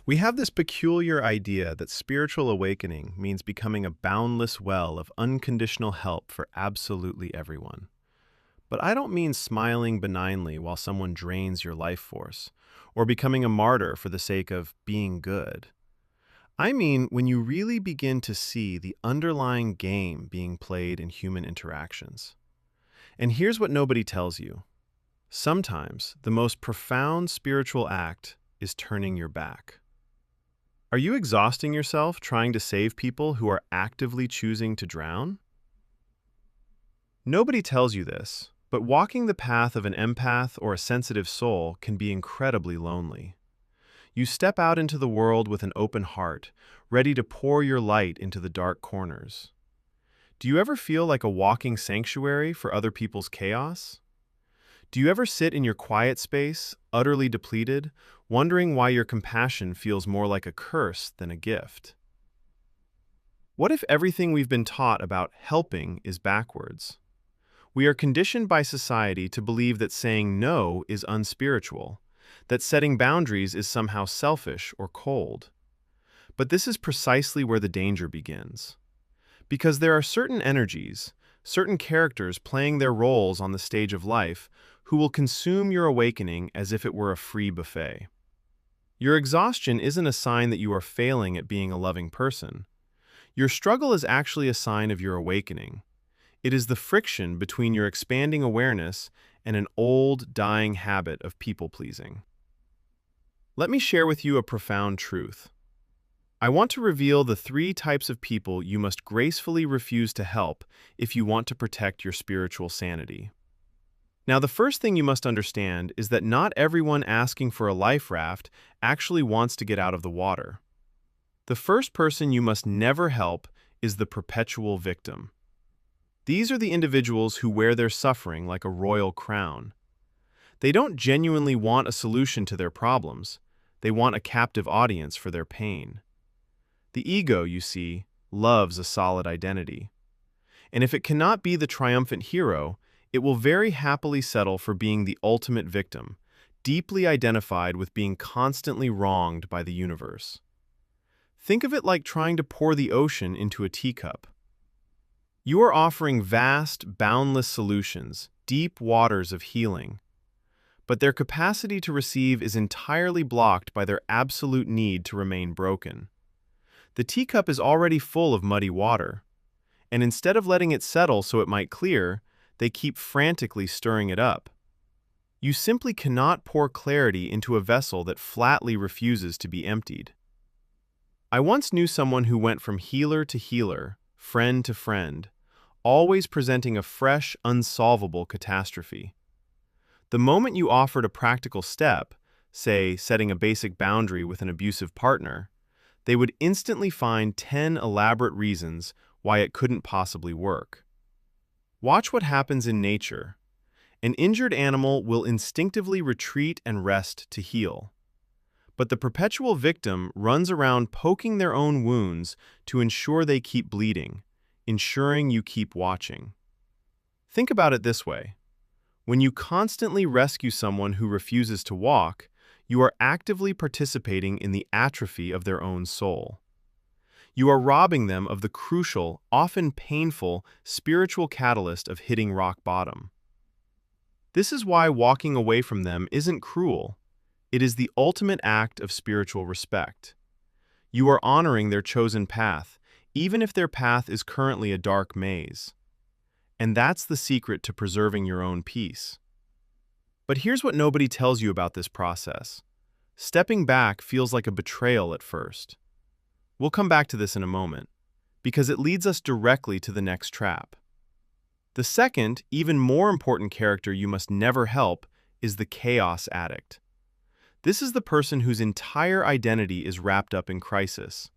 We have this peculiar idea that spiritual awakening means becoming a boundless well of unconditional help for absolutely everyone. But I don't mean smiling benignly while someone drains your life force, or becoming a martyr for the sake of being good. I mean when you really begin to see the underlying game being played in human interactions. And here's what nobody tells you. Sometimes the most profound spiritual act is turning your back. Are you exhausting yourself trying to save people who are actively choosing to drown? Nobody tells you this, but walking the path of an empath or a sensitive soul can be incredibly lonely. You step out into the world with an open heart, ready to pour your light into the dark corners. Do you ever feel like a walking sanctuary for other people's chaos? Do you ever sit in your quiet space, utterly depleted, wondering why your compassion feels more like a curse than a gift? What if everything we've been taught about helping is backwards? We are conditioned by society to believe that saying no is unspiritual, that setting boundaries is somehow selfish or cold. But this is precisely where the danger begins. Because there are certain energies, certain characters playing their roles on the stage of life who will consume your awakening as if it were a free buffet. Your exhaustion isn't a sign that you are failing at being a loving person. Your struggle is actually a sign of your awakening. It is the friction between your expanding awareness and an old, dying habit of people-pleasing. Let me share with you a profound truth. I want to reveal the 3 types of people you must gracefully refuse to help if you want to protect your spiritual sanity. Now, the first thing you must understand is that not everyone asking for a life raft actually wants to get out of the water. The first person you must never help is the perpetual victim. These are the individuals who wear their suffering like a royal crown. They don't genuinely want a solution to their problems. They want a captive audience for their pain. The ego, you see, loves a solid identity. And if it cannot be the triumphant hero, it will very happily settle for being the ultimate victim, deeply identified with being constantly wronged by the universe. Think of it like trying to pour the ocean into a teacup. You are offering vast, boundless solutions, deep waters of healing, but their capacity to receive is entirely blocked by their absolute need to remain broken. The teacup is already full of muddy water, and instead of letting it settle so it might clear, they keep frantically stirring it up. You simply cannot pour clarity into a vessel that flatly refuses to be emptied. I once knew someone who went from healer to healer, friend to friend, always presenting a fresh, unsolvable catastrophe. The moment you offered a practical step, say setting a basic boundary with an abusive partner, they would instantly find 10 elaborate reasons why it couldn't possibly work. Watch what happens in nature. An injured animal will instinctively retreat and rest to heal. But the perpetual victim runs around poking their own wounds to ensure they keep bleeding, ensuring you keep watching. Think about it this way. When you constantly rescue someone who refuses to walk, you are actively participating in the atrophy of their own soul. You are robbing them of the crucial, often painful, spiritual catalyst of hitting rock bottom. This is why walking away from them isn't cruel. It is the ultimate act of spiritual respect. You are honoring their chosen path, even if their path is currently a dark maze. And that's the secret to preserving your own peace. But here's what nobody tells you about this process. Stepping back feels like a betrayal at first. We'll come back to this in a moment, because it leads us directly to the next trap. The second, even more important character you must never help is the Chaos Addict. This is the person whose entire identity is wrapped up in crisis.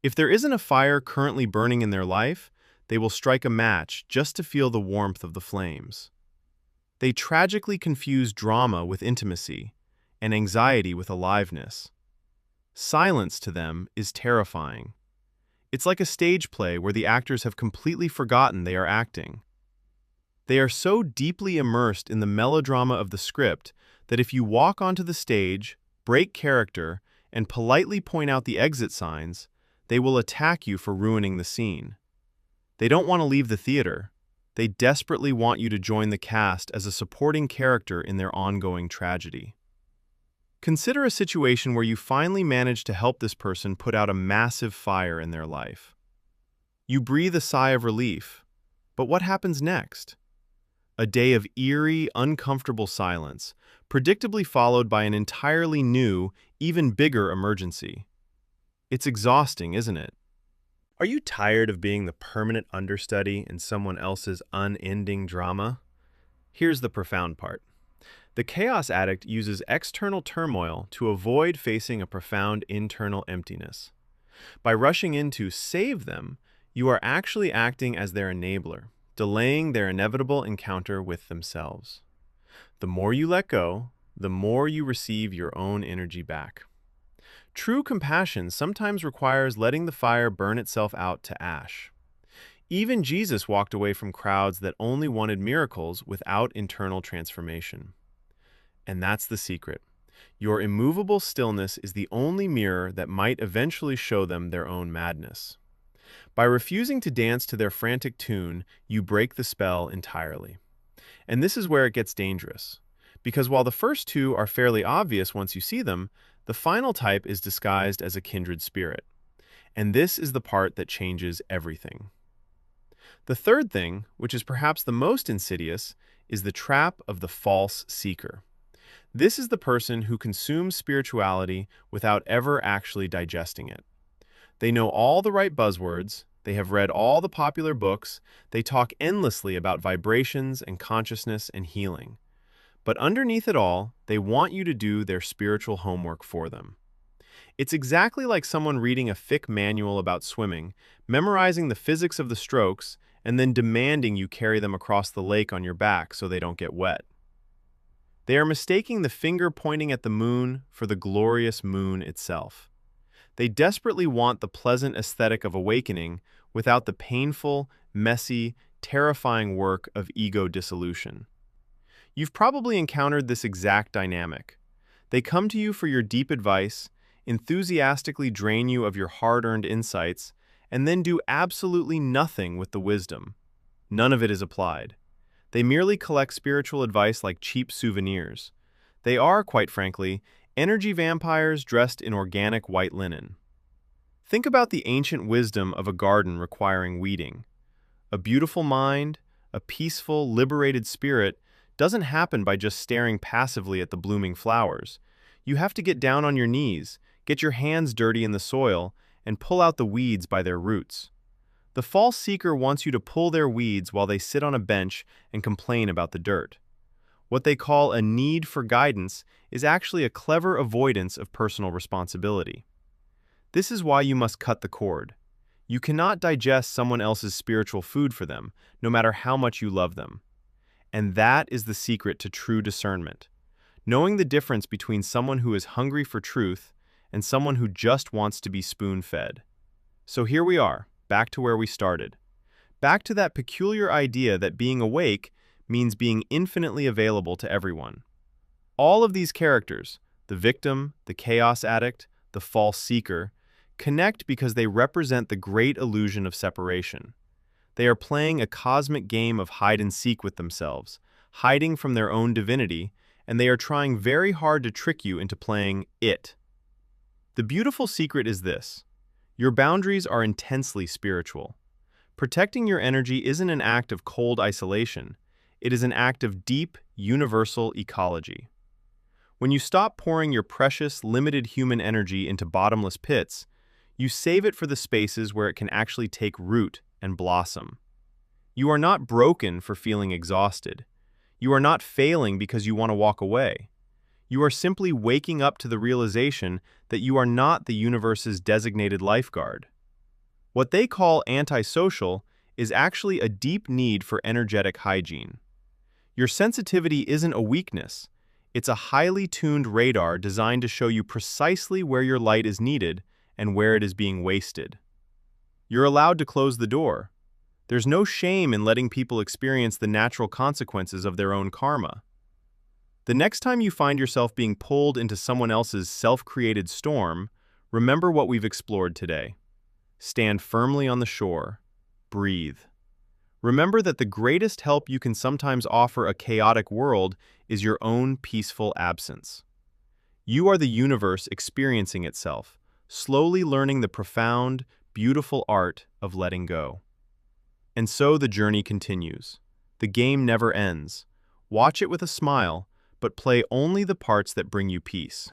If there isn't a fire currently burning in their life, they will strike a match just to feel the warmth of the flames. They tragically confuse drama with intimacy, and anxiety with aliveness. Silence to them is terrifying. It's like a stage play where the actors have completely forgotten they are acting. They are so deeply immersed in the melodrama of the script that if you walk onto the stage, break character, and politely point out the exit signs, they will attack you for ruining the scene. They don't want to leave the theater. They desperately want you to join the cast as a supporting character in their ongoing tragedy. Consider a situation where you finally manage to help this person put out a massive fire in their life. You breathe a sigh of relief, but what happens next? A day of eerie, uncomfortable silence, predictably followed by an entirely new, even bigger emergency. It's exhausting, isn't it? Are you tired of being the permanent understudy in someone else's unending drama? Here's the profound part. The Chaos Addict uses external turmoil to avoid facing a profound internal emptiness. By rushing in to save them, you are actually acting as their enabler, delaying their inevitable encounter with themselves. The more you let go, the more you receive your own energy back. True compassion sometimes requires letting the fire burn itself out to ash. Even Jesus walked away from crowds that only wanted miracles without internal transformation. And that's the secret. Your immovable stillness is the only mirror that might eventually show them their own madness. By refusing to dance to their frantic tune, you break the spell entirely. And this is where it gets dangerous. Because while the first two are fairly obvious once you see them, the final type is disguised as a kindred spirit. And this is the part that changes everything. The third thing, which is perhaps the most insidious, is the trap of the false seeker. This is the person who consumes spirituality without ever actually digesting it. They know all the right buzzwords, they have read all the popular books, they talk endlessly about vibrations and consciousness and healing. But underneath it all, they want you to do their spiritual homework for them. It's exactly like someone reading a thick manual about swimming, memorizing the physics of the strokes, and then demanding you carry them across the lake on your back so they don't get wet. They are mistaking the finger pointing at the moon for the glorious moon itself. They desperately want the pleasant aesthetic of awakening without the painful, messy, terrifying work of ego dissolution. You've probably encountered this exact dynamic. They come to you for your deep advice, enthusiastically drain you of your hard-earned insights, and then do absolutely nothing with the wisdom. None of it is applied. They merely collect spiritual advice like cheap souvenirs. They are, quite frankly, energy vampires dressed in organic white linen. Think about the ancient wisdom of a garden requiring weeding. A beautiful mind, a peaceful, liberated spirit doesn't happen by just staring passively at the blooming flowers. You have to get down on your knees, get your hands dirty in the soil, and pull out the weeds by their roots. The false seeker wants you to pull their weeds while they sit on a bench and complain about the dirt. What they call a need for guidance is actually a clever avoidance of personal responsibility. This is why you must cut the cord. You cannot digest someone else's spiritual food for them, no matter how much you love them. And that is the secret to true discernment. Knowing the difference between someone who is hungry for truth and someone who just wants to be spoon-fed. So here we are, back to where we started. Back to that peculiar idea that being awake means being infinitely available to everyone. All of these characters, the victim, the chaos addict, the false seeker, connect because they represent the great illusion of separation. They are playing a cosmic game of hide-and-seek with themselves, hiding from their own divinity, and they are trying very hard to trick you into playing it. The beautiful secret is this. Your boundaries are intensely spiritual. Protecting your energy isn't an act of cold isolation. It is an act of deep, universal ecology. When you stop pouring your precious, limited human energy into bottomless pits, you save it for the spaces where it can actually take root and blossom. You are not broken for feeling exhausted. You are not failing because you want to walk away. You are simply waking up to the realization that you are not the universe's designated lifeguard. What they call antisocial is actually a deep need for energetic hygiene. Your sensitivity isn't a weakness. It's a highly tuned radar designed to show you precisely where your light is needed and where it is being wasted. You're allowed to close the door. There's no shame in letting people experience the natural consequences of their own karma. The next time you find yourself being pulled into someone else's self-created storm, remember what we've explored today. Stand firmly on the shore. Breathe. Remember that the greatest help you can sometimes offer a chaotic world is your own peaceful absence. You are the universe experiencing itself, slowly learning the profound, beautiful art of letting go. And so the journey continues. The game never ends. Watch it with a smile, but play only the parts that bring you peace.